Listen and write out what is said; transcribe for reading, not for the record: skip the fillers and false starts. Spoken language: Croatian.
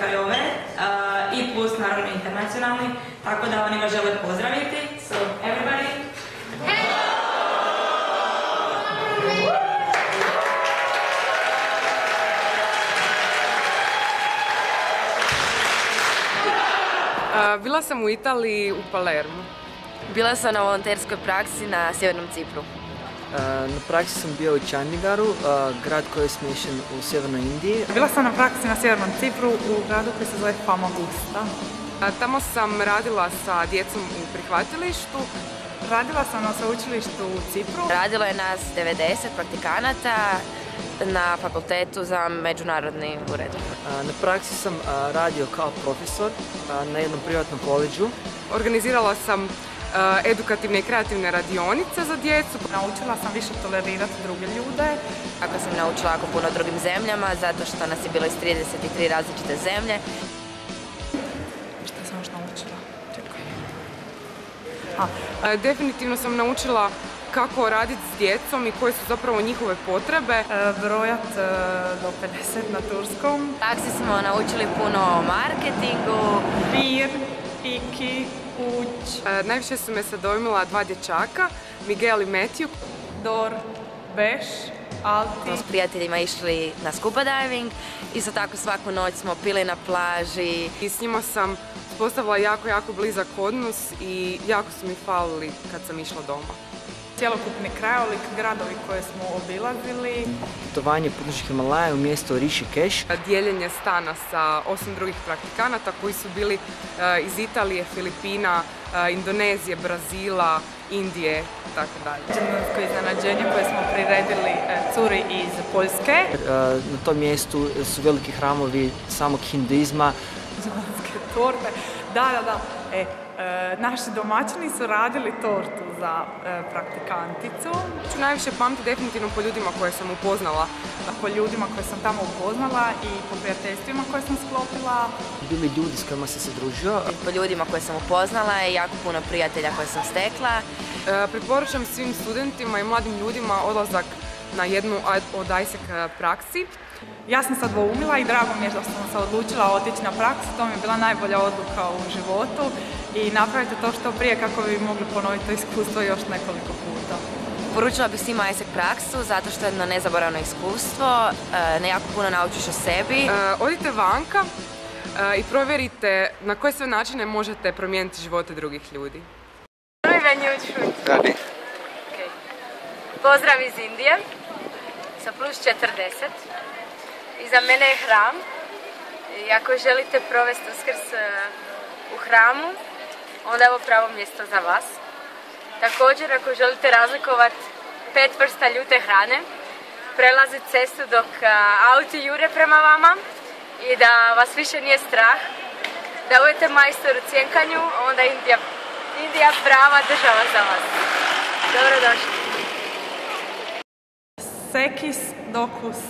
krajove i plus naravno internacionalni, tako da oni vas žele pozdraviti. So, everybody. Bila sam u Italiji, u Palermu. Bila sam na volonterskoj praksi na Sjevernom Cipru. Na praksi sam bio u Chandigaru, grad koji je smješten u sjevernoj Indiji. Bila sam na praksi na Sjevernom Cipru u gradu koji se zove Famagusta. Tamo sam radila sa djecom u prihvatilištu. Radila sam na sveučilištu u Cipru. Radilo je nas 90 praktikanata na fakultetu za međunarodni ured. Na praksi sam radio kao profesor na jednom privatnom koledžu. Organizirala sam edukativne i kreativne radionice za djecu. Naučila sam više tolerirati druge ljude. Tako sam naučila jako puno o drugim zemljama, zato što nas je bilo iz 33 različite zemlje. Šta sam još naučila? Definitivno sam naučila kako raditi s djecom i koje su zapravo njihove potrebe. Brojat do 50 na turskom. Taksi smo naučili puno o marketingu. Bir, Iki, Uć. Najviše su me se dojmila dva dječaka, Miguel i Matthew. Dor, Beš, Alti. Smo s prijateljima išli na scuba diving. Isto tako svaku noć smo pili na plaži. I s njima sam uspostavila jako blizak odnos i jako su mi falili kad sam išla doma. Cjelokupni krajolik, gradovi koje smo obilazili. Putovanje područja Himalaja u mjesto Rishikesh. Dijeljenje stana sa 8 drugih praktikanata koji su bili iz Italije, Filipina, Indonezije, Brazila, Indije, tako dalje. Dženevsko iznenađenje koje smo priredili curi iz Poljske. Na tom mjestu su veliki hramovi samog hinduizma. Zemaljske torte. Da. Naši domaćini su radili tortu za praktikanticu. Najviše pamti definitivno po ljudima koje sam upoznala. Po ljudima koje sam tamo upoznala i po prijateljstvima koje sam sklopila. Bili ljudi s kojima sam se družio. Po ljudima koje sam upoznala i jako puno prijatelja koje sam stekla. Preporučam svim studentima i mladim ljudima odlazak na jednu od ISEC praksi. Ja sam sad dvoumila i drago mi je da sam se odlučila otići na praksu. To mi je bila najbolja odluka u životu i napravite to što prije kako bi mogli ponoviti to iskustvo još nekoliko puta. Poručila bih svima ISEC praksu zato što je jedno nezaboravno iskustvo, jako puno naučiš o sebi. Odite vanka i provjerite na koje sve načine možete promijeniti živote drugih ljudi. Radi. Pozdrav iz Indije, sa plus 40. Iza mene je hram i ako želite provesti Uskrs u hramu, onda je ovo pravo mjesto za vas. Također, ako želite razlikovati 5 vrsta ljute hrane, prelaziti cestu dok auti jure prema vama i da vas više nije strah, da budete majstor u cjenkanju, onda Indija prava država za vas. Dobrodošli. Sekis, Docus,